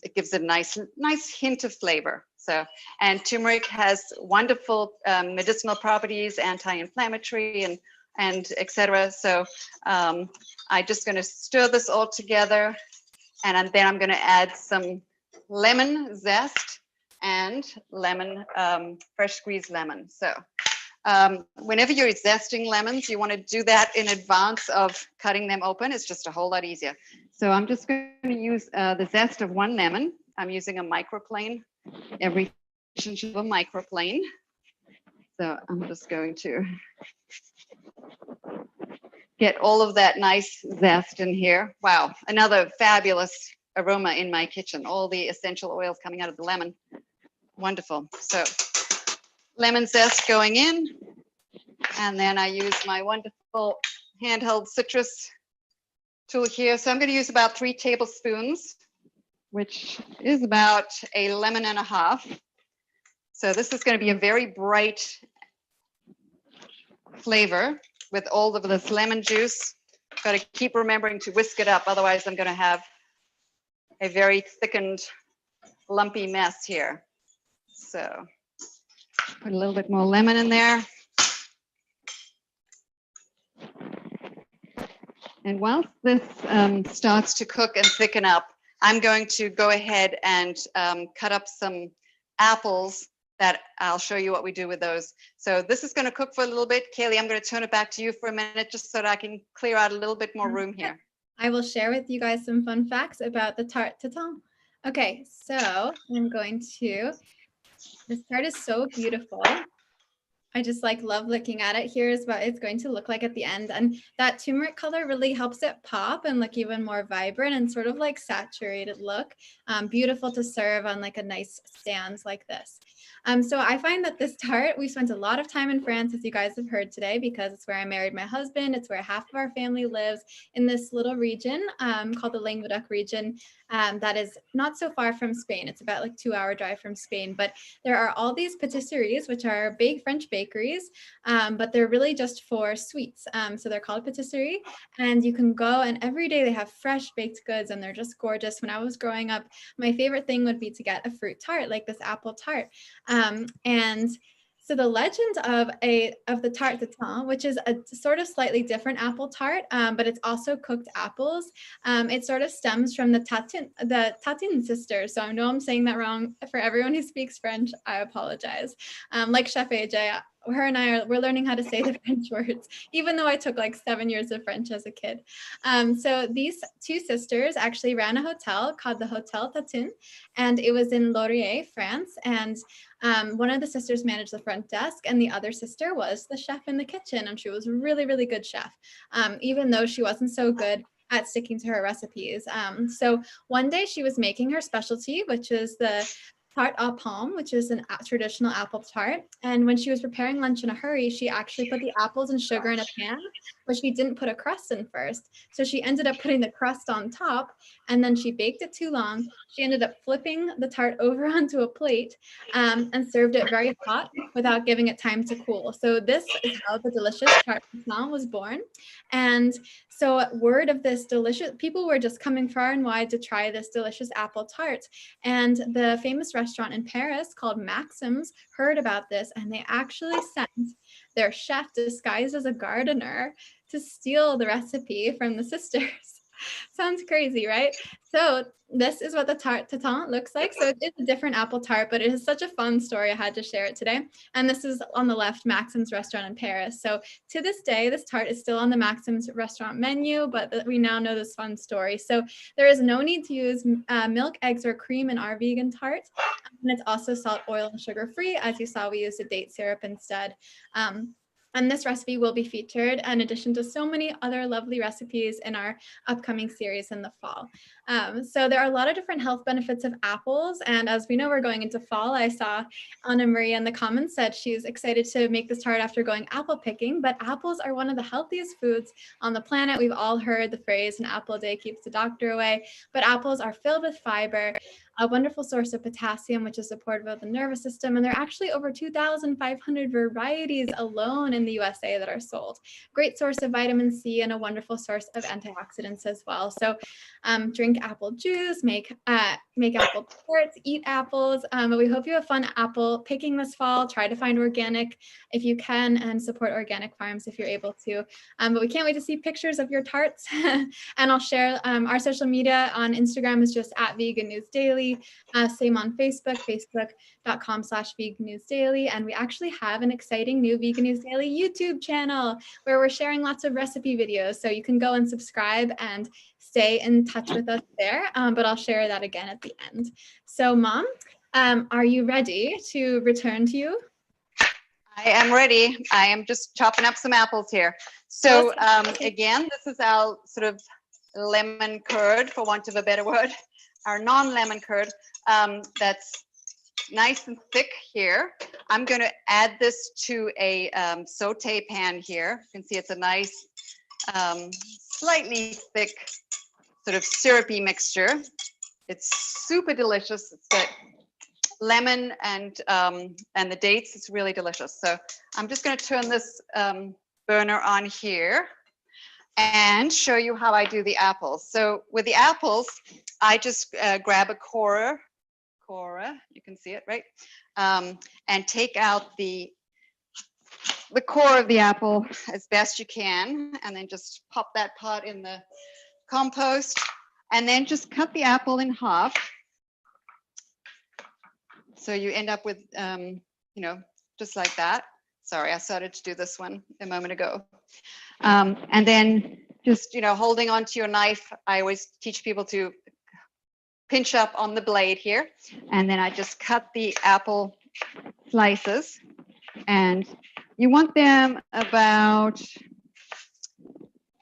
it gives it a nice hint of flavor. So, and turmeric has wonderful medicinal properties, anti-inflammatory, and etc. So I'm just going to stir this all together, and then I'm going to add some lemon zest and lemon, fresh squeezed lemon. So whenever you're zesting lemons, you want to do that in advance of cutting them open. It's just a whole lot easier. So I'm just going to use the zest of one lemon. I'm using a microplane, every inch of a microplane. So I'm just going to get all of that nice zest in here. Wow, another fabulous aroma in my kitchen. All the essential oils coming out of the lemon. Wonderful. So lemon zest going in, and then I use my wonderful handheld citrus tool here. So I'm going to use about 3 tablespoons, which is about a lemon and a half. So this is going to be a very bright flavor with all of this lemon juice. Got to keep remembering to whisk it up, otherwise I'm going to have a very thickened, lumpy mess here. So put a little bit more lemon in there. And while this starts to cook and thicken up, I'm going to go ahead and cut up some apples that I'll show you what we do with those. So this is going to cook for a little bit. Caileigh, I'm going to turn it back to you for a minute just so that I can clear out a little bit more room here. I will share with you guys some fun facts about the tart tatin. Okay, so I'm going to, this tart is so beautiful. I just love looking at it. Here's what it's going to look like at the end. And that turmeric color really helps it pop and look even more vibrant and sort of like saturated look. Beautiful to serve on like a nice stand like this. So I find that this tart, we spent a lot of time in France, as you guys have heard today, because it's where I married my husband. It's where half of our family lives, in this little region called the Languedoc region. That is not so far from Spain. It's about like 2-hour drive from Spain, but there are all these patisseries, which are French bakeries, but they're really just for sweets. So they're called patisserie, and you can go, and every day they have fresh baked goods, and they're just gorgeous. When I was growing up, my favorite thing would be to get a fruit tart, like this apple tart. And so the legend of the tart tatin, which is a sort of slightly different apple tart, but it's also cooked apples. It sort of stems from the Tatin sisters. So I know I'm saying that wrong. For everyone who speaks French, I apologize. Like Chef AJ, her and we're learning how to say the French words, even though I took like 7 years of French as a kid. So these 2 sisters actually ran a hotel called the Hotel Tatin, and it was in Laurier, France. And one of the sisters managed the front desk, and the other sister was the chef in the kitchen, and she was a really, really good chef, even though she wasn't so good at sticking to her recipes. So one day she was making her specialty, which is the tart aux pommes, which is a traditional apple tart. And when she was preparing lunch in a hurry, she actually put the apples and sugar in a pan, but she didn't put a crust in first. So she ended up putting the crust on top, and then she baked it too long. She ended up flipping the tart over onto a plate and served it very hot without giving it time to cool. So this is how the delicious tart tatin was born. And so word of this delicious, people were just coming far and wide to try this delicious apple tart. And the famous restaurant in Paris called Maxim's heard about this, and they actually sent their chef disguised as a gardener to steal the recipe from the sisters. Sounds crazy, right? So this is what the tart tatin looks like. So it is a different apple tart, but it is such a fun story. I had to share it today. And this is on the left, Maxim's restaurant in Paris. So to this day, this tart is still on the Maxim's restaurant menu, but we now know this fun story. So there is no need to use milk, eggs, or cream in our vegan tart. And it's also salt, oil, and sugar free. As you saw, we used a date syrup instead. And this recipe will be featured in addition to so many other lovely recipes in our upcoming series in the fall. So there are a lot of different health benefits of apples. And as we know, we're going into fall. I saw Anna Maria in the comments said she's excited to make this tart after going apple picking, but apples are one of the healthiest foods on the planet. We've all heard the phrase, an apple a day keeps the doctor away, but apples are filled with fiber, a wonderful source of potassium, which is supportive of the nervous system. And there are actually over 2,500 varieties alone in the USA that are sold. Great source of vitamin C and a wonderful source of antioxidants as well. So drink apple juice, make apple tarts, eat apples. But we hope you have fun apple picking this fall. Try to find organic if you can and support organic farms if you're able to. But we can't wait to see pictures of your tarts. And I'll share our social media on Instagram is just @VeganNewsDaily. Same on Facebook, facebook.com/VeganNewsDaily. And we actually have an exciting new Vegan News Daily YouTube channel where we're sharing lots of recipe videos. So you can go and subscribe and stay in touch with us there. But I'll share that again at the end. So Mom, are you ready to return to you? I am ready. I am just chopping up some apples here. So again, this is our sort of lemon curd, for want of a better word, our non-lemon curd that's nice and thick here. I'm going to add this to a saute pan here. You can see it's a nice, slightly thick, sort of syrupy mixture. It's super delicious. It's got lemon and the dates. It's really delicious. So I'm just going to turn this burner on here and show you how I do the apples. So with the apples, I just grab a cora, you can see it, right? And take out the core of the apple as best you can, and then just pop that part in the compost, and then just cut the apple in half. So you end up with, just like that. Sorry, I started to do this one a moment ago. And then just, holding onto your knife, I always teach people to pinch up on the blade here. And then I just cut the apple slices. And you want them about,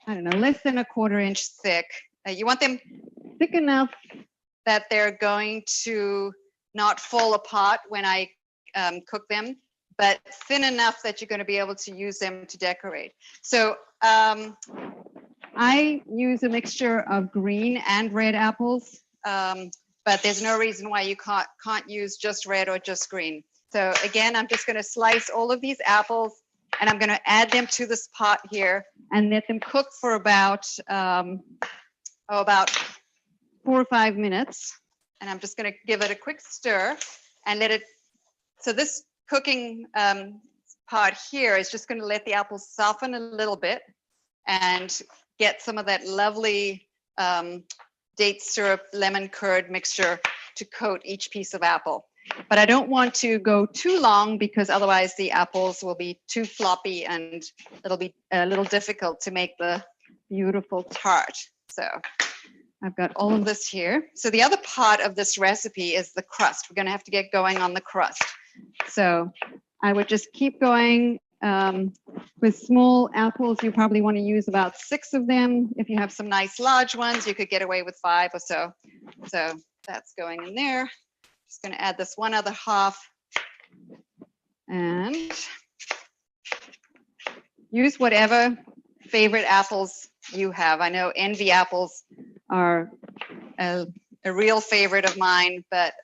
less than a 1/4 inch thick. You want them thick enough that they're going to not fall apart when I cook them, but thin enough that you're going to be able to use them to decorate. So I use a mixture of green and red apples, but there's no reason why you can't use just red or just green. So again, I'm just going to slice all of these apples, and I'm going to add them to this pot here and let them cook for about 4 or 5 minutes. And I'm just going to give it a quick stir and let it. So this cooking part here is just going to let the apples soften a little bit and get some of that lovely date syrup lemon curd mixture to coat each piece of apple. But I don't want to go too long because otherwise the apples will be too floppy and it'll be a little difficult to make the beautiful tart. So I've got all of this here. So the other part of this recipe is the crust. We're going to have to get going on the crust. So I would just keep going with small apples. You probably want to use about 6 of them. If you have some nice large ones, you could get away with 5 or so. So that's going in there. Just going to add this one other half and use whatever favorite apples you have. I know envy apples are a real favorite of mine, but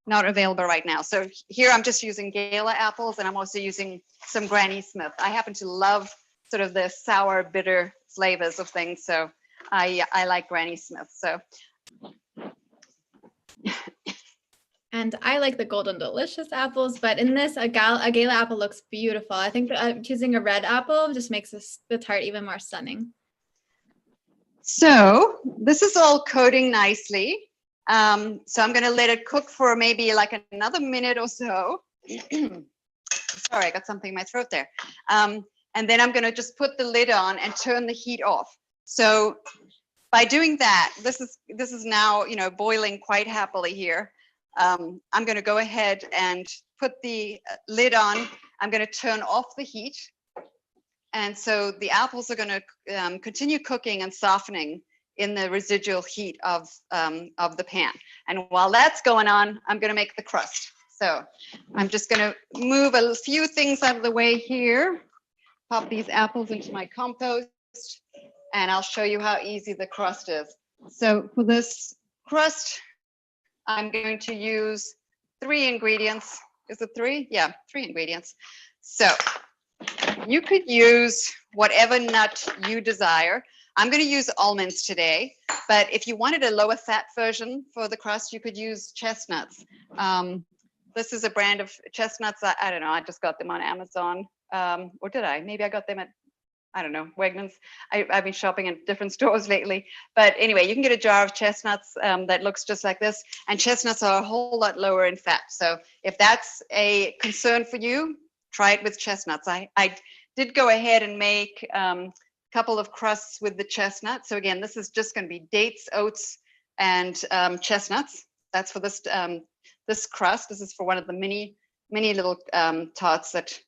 not available right now. So here I'm just using Caileigh apples, and I'm also using some Granny Smith. I happen to love sort of the sour, bitter flavors of things, so I like Granny Smith. So. And I like the golden delicious apples, but in this, a Caileigh apple looks beautiful. I think that choosing a red apple just makes the tart even more stunning. So this is all coating nicely. So I'm going to let it cook for maybe like another minute or so. Sorry, I got something in my throat there. And then I'm going to just put the lid on and turn the heat off. So by doing that, this is now, boiling quite happily here. I'm going to go ahead and put the lid on. I'm going to turn off the heat, And so the apples are going to continue cooking and softening in the residual heat of the pan. And while that's going on, I'm going to make the crust. So I'm just going to move a few things out of the way here, pop these apples into my compost, and I'll show you how easy the crust is. So for this crust, I'm going to use 3 ingredients. Is it 3? Yeah, 3 ingredients. So you could use whatever nut you desire. I'm going to use almonds today, but if you wanted a lower fat version for the crust, you could use chestnuts. This is a brand of chestnuts. I don't know. I just got them on Amazon. Or did I? Maybe I got them at, I don't know, Wegmans. I've been shopping in different stores lately. But anyway, you can get a jar of chestnuts that looks just like this. And chestnuts are a whole lot lower in fat. So if that's a concern for you, try it with chestnuts. I did go ahead and make couple of crusts with the chestnut. So again, this is just going to be dates, oats, and chestnuts. That's for this this crust. This is for one of the many little tarts that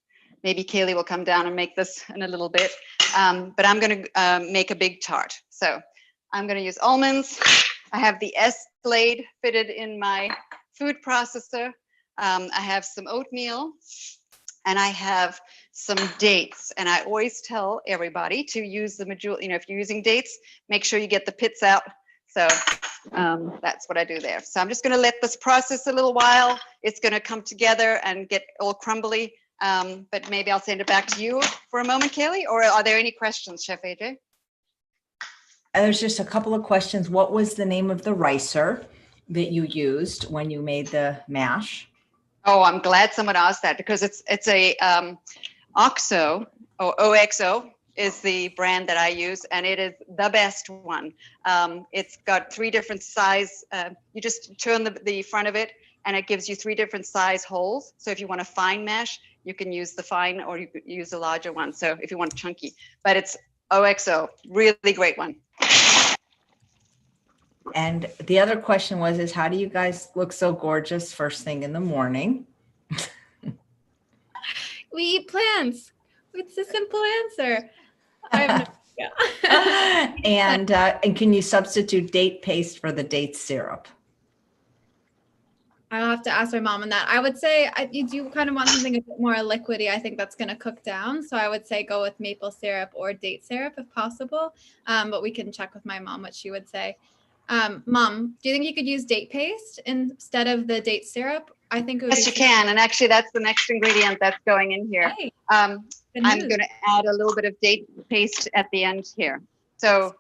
maybe Caileigh will come down and make this in a little bit. But I'm going to make a big tart. So I'm going to use almonds. I have the Escalade fitted in my food processor. I have some oatmeal. And I have some dates, and I always tell everybody to use the majority. You know, if you're using dates, make sure you get the pits out. So that's what I do there. So I'm just going to let this process a little while. It's going to come together and get all crumbly. But maybe I'll send it back to you for a moment, Caileigh. Or are there any questions, Chef AJ? There's just a couple of questions. What was the name of the ricer that you used when you made the mash? Oh, I'm glad someone asked that, because it's a OXO, or OXO is the brand that I use, and it is the best one. It's got 3 different size. You just turn the front of it, and it gives you 3 different size holes. So if you want a fine mash, you can use the fine, or you could use a larger one. So if you want chunky, but it's OXO, really great one. And the other question is how do you guys look so gorgeous first thing in the morning? We eat plants. It's a simple answer. I have no idea. And can you substitute date paste for the date syrup? I'll have to ask my mom on that. I would say you do kind of want something a bit more liquidy. I think that's going to cook down. So I would say go with maple syrup or date syrup if possible. But we can check with my mom what she would say. Mom, do you think you could use date paste instead of the date syrup? I think it would. Yes, you can. And actually, that's the next ingredient that's going in here. Hey, I'm going to add a little bit of date paste at the end here. So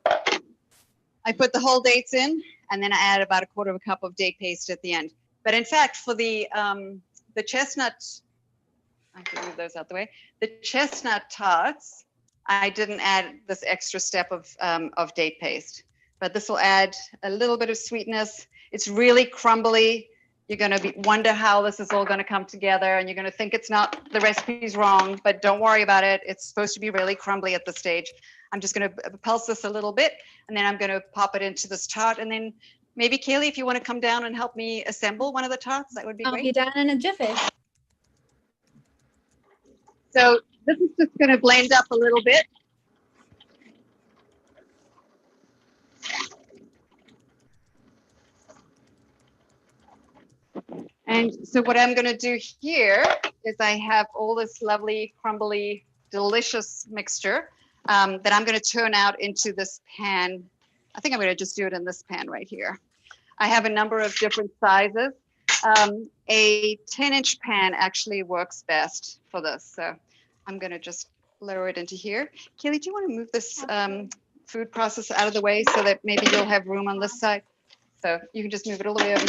I put the whole dates in, and then I add about 1/4 cup of date paste at the end. But in fact, for the chestnut, I can move those out the way. The chestnut tarts, I didn't add this extra step of date paste, but this will add a little bit of sweetness. It's really crumbly. You're going to wonder how this is all going to come together, and you're going to think it's not, the recipe's wrong, but don't worry about it. It's supposed to be really crumbly at this stage. I'm just going to pulse this a little bit, and then I'm going to pop it into this tart, and then maybe Caileigh, if you want to come down and help me assemble one of the tarts, that would be great. I'll be down in a jiffy. So this is just going to blend up a little bit. And so what I'm going to do here is I have all this lovely, crumbly, delicious mixture that I'm going to turn out into this pan. I think I'm going to just do it in this pan right here. I have a number of different sizes. A 10-inch pan actually works best for this. So I'm going to just lower it into here. Caileigh, do you want to move this food processor out of the way so that maybe you'll have room on this side? So you can just move it all the way over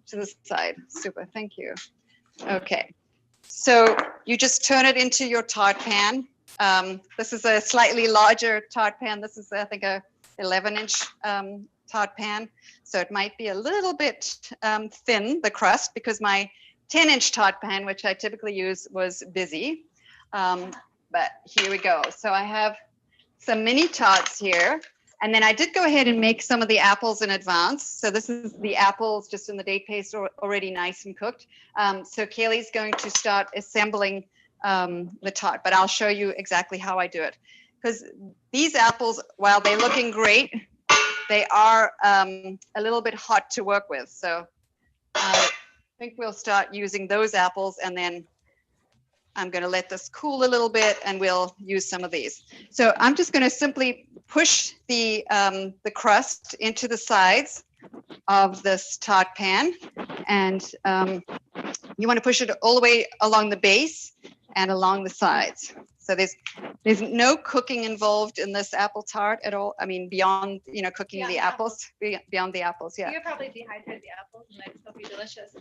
to this side. Super, thank you. Okay, so you just turn it into your tart pan. This is a slightly larger tart pan. This is, I think, a 11-inch tart pan. So it might be a little bit thin, the crust, because my 10-inch tart pan, which I typically use, was busy. But here we go. So I have some mini tarts here. And then I did go ahead and make some of the apples in advance. So this is the apples just in the date paste already nice and cooked. So Caileigh's going to start assembling the tart, but I'll show you exactly how I do it. Because these apples, while they're looking great, they are a little bit hot to work with. So I think we'll start using those apples, and then I'm going to let this cool a little bit, and we'll use some of these. So I'm just going to simply push the crust into the sides of this tart pan, and you want to push it all the way along the base and along the sides. So there's no cooking involved in this apple tart at all. I mean, beyond, cooking the apples, beyond the apples. Yeah. You could probably dehydrate the apples and they'd still be delicious.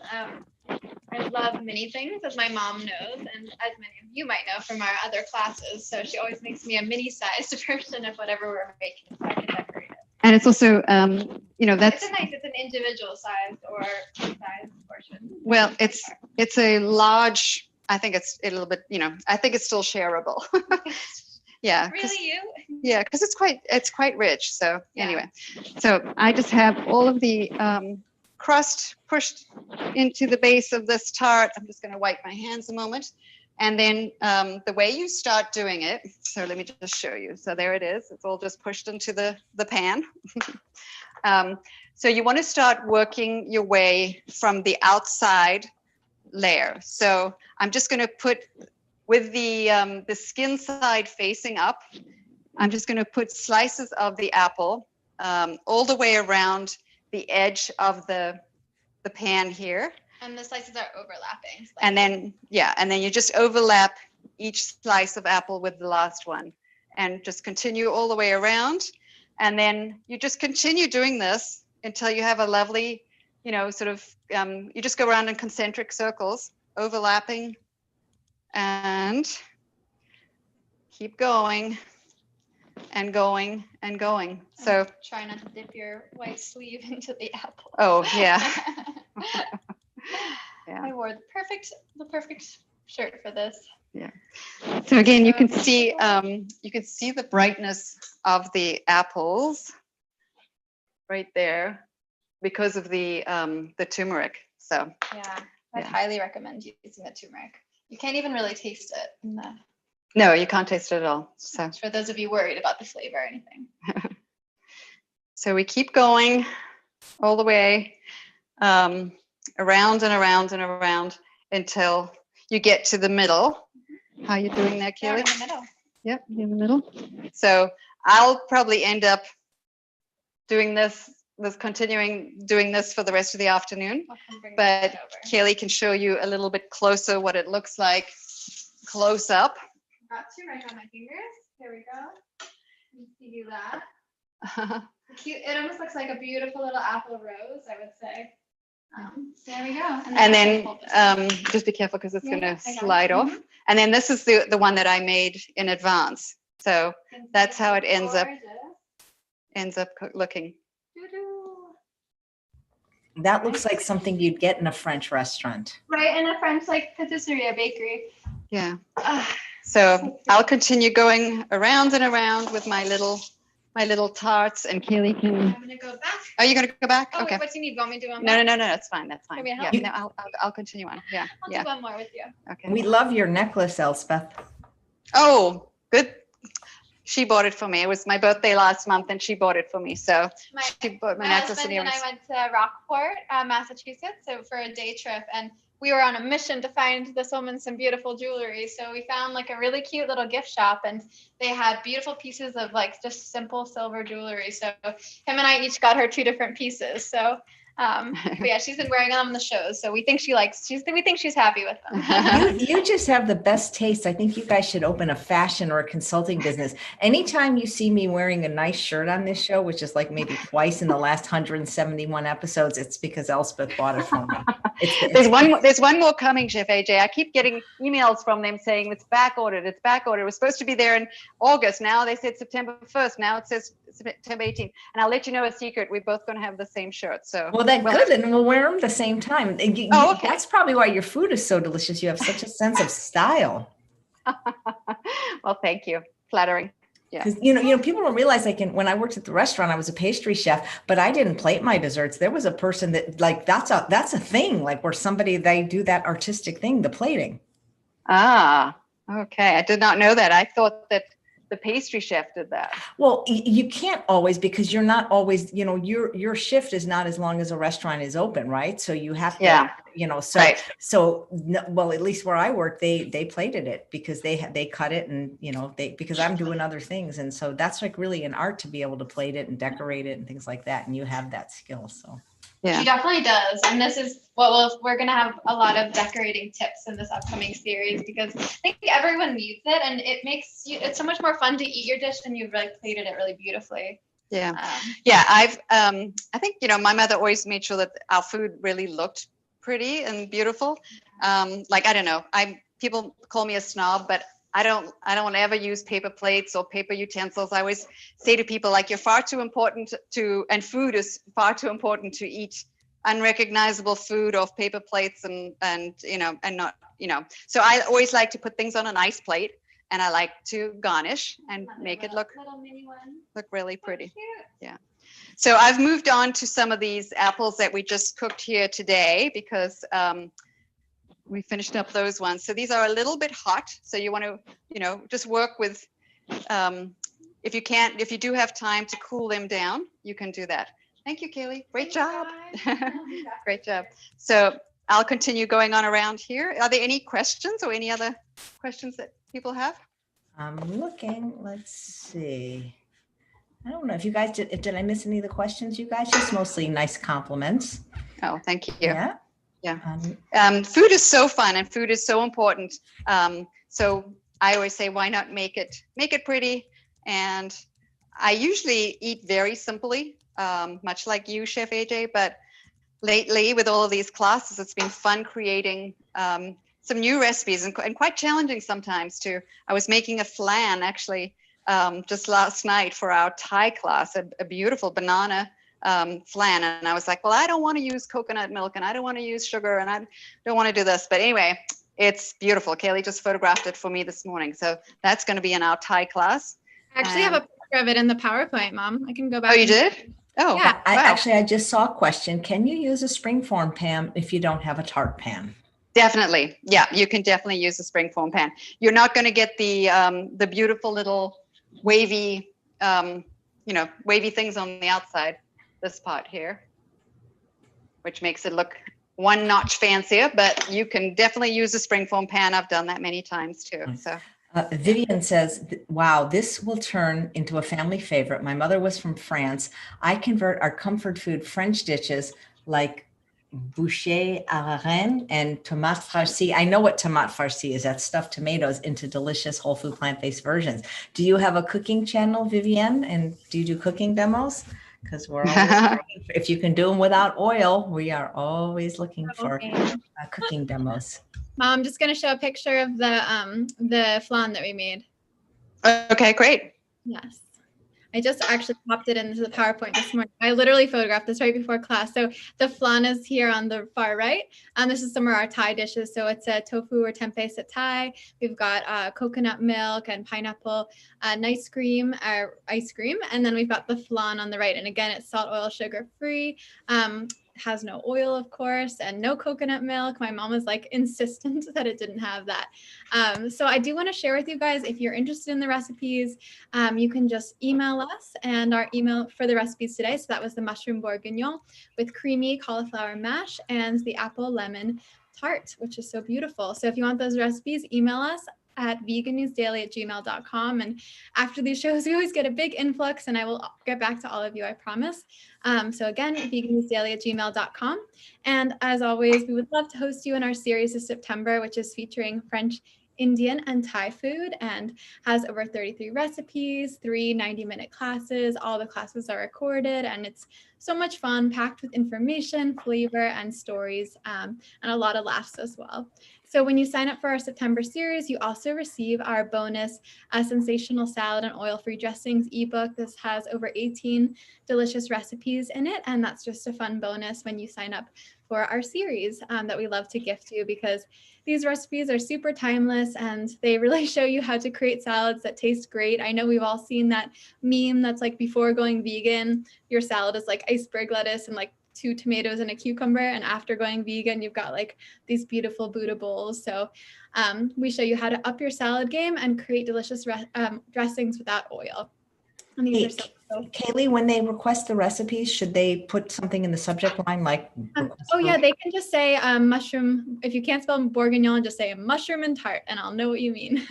I love mini things, as my mom knows, and as many of you might know from our other classes. So she always makes me a mini-sized version of whatever we're making, so I can decorate it. And it's also, that's it's an individual size or size portion. Well, it's a large. I think it's a little bit, I think it's still shareable. Yeah. Really, you? Yeah, because it's quite rich. So anyway, so I just have all of the crust pushed into the base of this tart. I'm just going to wipe my hands a moment. And then the way you start doing it, so let me just show you. So there it is. It's all just pushed into the pan. So you want to start working your way from the outside layer. So I'm just going to put, with the skin side facing up, I'm just going to put slices of the apple all the way around the edge of the pan here. And the slices are overlapping. And then you just overlap each slice of apple with the last one, and just continue all the way around. And then you just continue doing this until you have a lovely, you just go around in concentric circles, overlapping, and keep going and going and going. So try not to dip your white sleeve into the apple. Oh, yeah. Yeah. I wore the perfect shirt for this. Yeah. So again, you can see the brightness of the apples right there because of the turmeric. So yeah, I'd highly recommend using the turmeric. You can't even really taste it. No, you can't taste it at all. So for those of you worried about the flavor or anything. So we keep going all the way around and around and around until you get to the middle. How are you doing there, Caileigh? In the middle. Yep, in the middle. So I'll probably end up doing continuing doing this for the rest of the afternoon. But Caileigh can show you a little bit closer what it looks like close up. Got turmeric on my fingers. Here we go. You can see that. It almost looks like a beautiful little apple rose, I would say. There we go. And then just be careful because it's going to slide off. And then this is the one that I made in advance. So that's how it ends up looking. That looks like something you'd get in a French restaurant. Right, in a French patisserie, bakery. Yeah. So I'll continue going around and around with my little tarts, and Caileigh can. I'm gonna go back. Are you gonna go back? Oh, okay. Wait, what do you need? Want me to do one? No, that's fine. That's fine. Can we help? Yeah, no, I'll continue on. Yeah. I'll do one more with you. Okay. We love your necklace, Elspeth. Oh, good. She bought it for me. It was my birthday last month, and she bought it for me. So she bought my necklace. My husband and I went to Rockport, Massachusetts, so for a day trip, and we were on a mission to find this woman some beautiful jewelry. So we found a really cute little gift shop, and they had beautiful pieces of just simple silver jewelry. So him and I each got her 2 different pieces. So but yeah, she's been wearing them on the shows. So we think we think she's happy with them. You just have the best taste. I think you guys should open a fashion or a consulting business. Anytime you see me wearing a nice shirt on this show, which is maybe twice in the last 171 episodes, it's because Elspeth bought it from me. There's one more coming, Chef AJ. I keep getting emails from them saying it's back ordered. It was supposed to be there in August. Now they said September 1st. Now it says September 18th. And I'll let you know a secret. We're both going to have the same shirt. So good, and we'll wear them the same time. Okay. That's probably why your food is so delicious. You have such a sense of style. Well, thank you. Flattering. Yeah. People don't realize when I worked at the restaurant, I was a pastry chef, but I didn't plate my desserts. There was a person that that's a thing, where they do that artistic thing, the plating. Ah, Okay, I did not know that. I thought that the pastry chef did that. Well, you can't always, because you're not always, your shift is not as long as a restaurant is open, right? So you have to, Yeah. Right. Well, at least where I work, they plated it because they cut it, and because I'm doing other things, and so that's like really an art to be able to plate it and decorate it and things like that, and you have that skill. So Yeah. She definitely does. And this is we're going to have a lot of decorating tips in this upcoming series, because I think everyone needs it, and it's so much more fun to eat your dish when you've like plated it really beautifully. Yeah. Yeah. I think, my mother always made sure that our food really looked pretty and beautiful. Like, I don't know, people call me a snob, but I don't ever use paper plates or paper utensils. I always say to people, like, you're far too important and food is far too important to eat unrecognizable food off paper plates and not, so I always like to put things on a nice plate, and I like to garnish and make it look really pretty. Yeah. So I've moved on to some of these apples that we just cooked here today, because we finished up those ones. So these are a little bit hot. So you want to, just work with, if you do have time to cool them down, you can do that. Thank you, Caileigh. Great job. Great job. So I'll continue going on around here. Are there any questions or any other questions that people have? I'm looking, let's see. I don't know if you guys did I miss any of the questions, you guys? Just mostly nice compliments. Oh, thank you. Yeah. Yeah. Food is so fun, and food is so important. So I always say, why not make it pretty? And I usually eat very simply, much like you, Chef AJ, but lately with all of these classes, it's been fun creating some new recipes, and quite challenging sometimes too. I was making a flan actually just last night for our Thai class, a beautiful banana flan, and I was like, well, I don't want to use coconut milk, and I don't want to use sugar, and I don't want to do this, but anyway, it's beautiful. Caileigh just photographed it for me this morning, so that's going to be in our Thai class. I actually have a picture of it in the PowerPoint, Mom. I can go back. Oh, you did? Oh, yeah. I just saw a question. Can you use a springform pan if you don't have a Tart pan? Definitely. Yeah, you can definitely use a springform pan. You're not going to get the beautiful little wavy, wavy things on the outside. This part here, which makes it look one notch fancier, but you can definitely use a springform pan. I've done that many times too. So Vivian says, wow, this will turn into a family favorite. My mother was from France. I convert our comfort food French dishes like bouchée à la reine and tomate farcie. I know what tomate farcie is. That's stuffed tomatoes into delicious whole food plant-based versions. Do you have a cooking channel, Vivian? And do you do cooking demos? Because we're always if you can do them without oil, we are always looking for cooking demos. Mom, I'm just going to show a picture of the flan that we made. Okay, great. Yes. I just actually popped it into the PowerPoint this morning. I literally photographed this right before class. So the flan is here on the far right. This is some of our Thai dishes. So it's a tofu or tempeh satay. We've got coconut milk and pineapple, ice cream. And then we've got the flan on the right. And again, it's salt, oil, sugar free. Has no oil, of course, and no coconut milk. My mom was like insistent that it didn't have that. So I do want to share with you guys, if you're interested in the recipes, you can just email us, and our email for the recipes today. So that was the mushroom bourguignon with creamy cauliflower mash and the apple lemon tart, which is so beautiful. So if you want those recipes, email us at vegannewsdaily@gmail.com. And after these shows, we always get a big influx, and I will get back to all of you, I promise. So again, vegannewsdaily@gmail.com. And as always, we would love to host you in our series this September, which is featuring French, Indian, and Thai food, and has over 33 recipes, 3 90-minute classes. All the classes are recorded, and it's so much fun, packed with information, flavor, and stories, and a lot of laughs as well. So when you sign up for our September series, you also receive our bonus sensational salad and oil-free dressings ebook. This has over 18 delicious recipes in it, and that's just a fun bonus when you sign up for our series that we love to gift you, because these recipes are super timeless and they really show you how to create salads that taste great. I know we've all seen that meme that's like, before going vegan, your salad is like iceberg lettuce and like 2 tomatoes and a cucumber. And after going vegan, you've got like these beautiful Buddha bowls. So we show you how to up your salad game and create delicious dressings without oil. And these are so Caileigh, when they request the recipes, should they put something in the subject line like? Yeah, they can just say mushroom. If you can't spell bourguignon, just say mushroom and tart, and I'll know what you mean.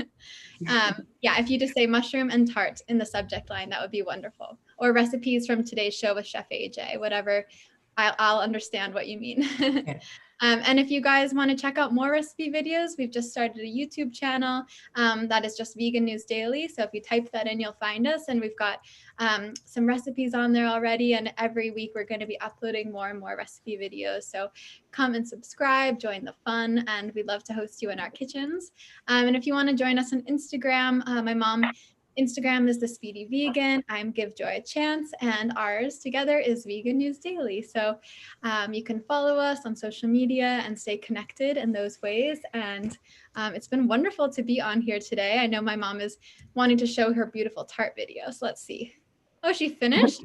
Yeah, if you just say mushroom and tart in the subject line, that would be wonderful. Or recipes from today's show with Chef AJ, whatever. I'll understand what you mean. Okay. And if you guys want to check out more recipe videos, we've just started a YouTube channel that is just Vegan News Daily. So if you type that in, you'll find us. And we've got some recipes on there already. And every week we're going to be uploading more and more recipe videos. So come and subscribe, join the fun, and we'd love to host you in our kitchens. And if you want to join us on Instagram, my mom Instagram is the Speedy Vegan. I'm Give Joy a Chance, and ours together is Vegan News Daily. So you can follow us on social media and stay connected in those ways. And it's been wonderful to be on here today. I know my mom is wanting to show her beautiful tart video. So let's see. Oh, she finished?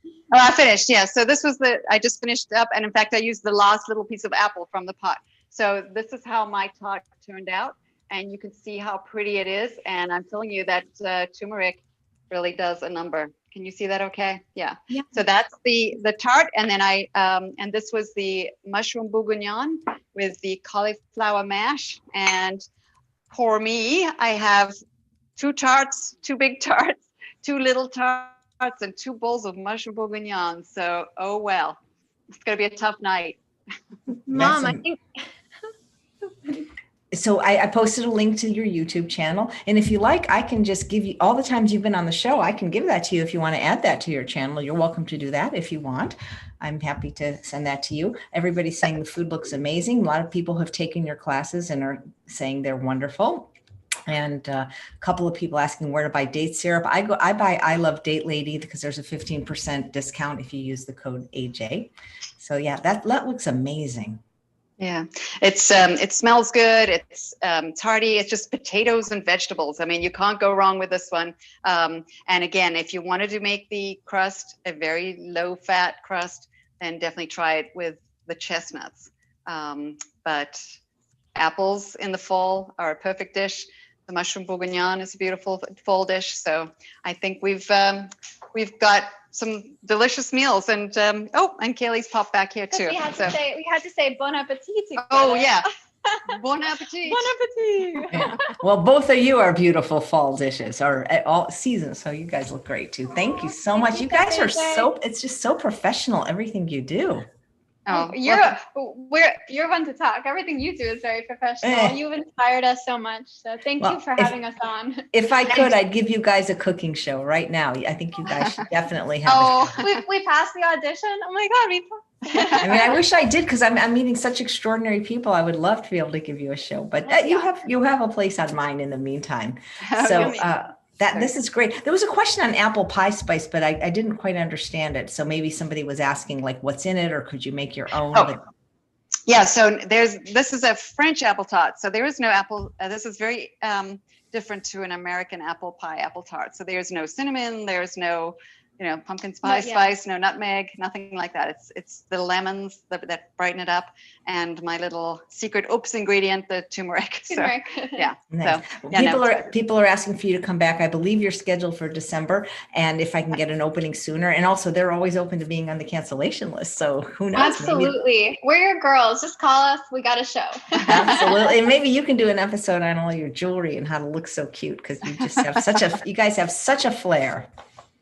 Oh, I finished. Yeah. So this was I just finished up. And in fact, I used the last little piece of apple from the pot. So this is how my tart turned out. And you can see how pretty it is. And I'm telling you that turmeric really does a number. Can you see that okay? Yeah. So that's the tart. And then and this was the mushroom bourguignon with the cauliflower mash. And for me, I have 2 tarts, 2 big tarts, 2 little tarts, and 2 bowls of mushroom bourguignon. So, oh well, it's going to be a tough night. Mom, I think... So I posted a link to your YouTube channel. And if you like, I can just give you all the times you've been on the show. I can give that to you if you want to add that to your channel. You're welcome to do that if you want. I'm happy to send that to you. Everybody's saying the food looks amazing. A lot of people have taken your classes and are saying they're wonderful. And a couple of people asking where to buy date syrup. I buy I Love Date Lady because there's a 15% discount if you use the code AJ. So yeah, that looks amazing. Yeah, it smells good. It's hearty. It's just potatoes and vegetables. I mean, you can't go wrong with this one. And again, if you wanted to make the crust a very low-fat crust, then definitely try it with the chestnuts. But apples in the fall are a perfect dish. The mushroom bourguignon is a beautiful fall dish. So I think we've got some delicious meals, and and Caileigh's popped back here too. We had to say bon appetit together. Oh yeah, bon appetit. Bon appetit. Yeah. Well, both of you are beautiful fall dishes, or at all seasons. So you guys look great too. Thank you so much. You guys are it's just so professional, everything you do. Oh, you're one to talk. Everything you do is very professional. You've inspired us so much. So thank you for having us on. If I could, I'd give you guys a cooking show right now. I think you guys should definitely have. We passed the audition. Oh my God, I mean, I wish I did because I'm meeting such extraordinary people. I would love to be able to give you a show, but you have a place on mine in the meantime. So. This is great. There was a question on apple pie spice, but I didn't quite understand it. So maybe somebody was asking like what's in it, or could you make your own? Yeah, so this is a French apple tart. So there is no apple. This is very different to an American apple pie apple tart. So there's no cinnamon, there's no pumpkin spice, no nutmeg, nothing like that. It's the lemons that brighten it up, and my little secret oops ingredient, the turmeric. Turmeric. So, yeah. Nice. So people are asking for you to come back. I believe you're scheduled for December, and if I can get an opening sooner, and also they're always open to being on the cancellation list. So who knows? Absolutely, we're your girls. Just call us. We got a show. Absolutely, and maybe you can do an episode on all your jewelry and how to look so cute, because you just have you guys have such a flair.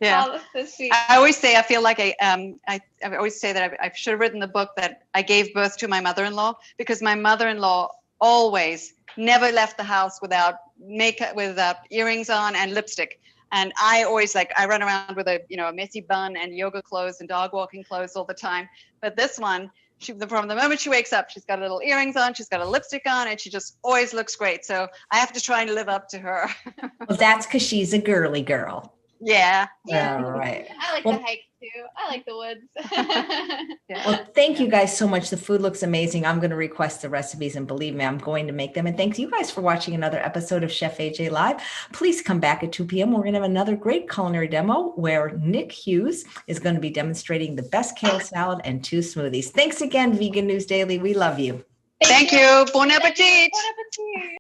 Yeah, oh, that's so sweet. I always say I feel like I always say that I should have written the book that I gave birth to my mother-in-law, because my mother-in-law always never left the house without makeup, without earrings on and lipstick. And I always I run around with a messy bun and yoga clothes and dog walking clothes all the time. But this one, from the moment she wakes up, she's got little earrings on, she's got a lipstick on, and she just always looks great. So I have to try and live up to her. Well, that's because she's a girly girl. Yeah. All right. I like Well- the hike too. I like the woods. Yeah. Well, thank you guys so much. The food looks amazing. I'm going to request the recipes, and believe me, I'm going to make them. And thanks you guys for watching another episode of Chef AJ Live. Please come back at 2 p.m. We're going to have another great culinary demo where Nick Hughes is going to be demonstrating the best kale salad and 2 smoothies. Thanks again, Vegan News Daily. We love you. Thank you. Bon appetit. Bon appetit.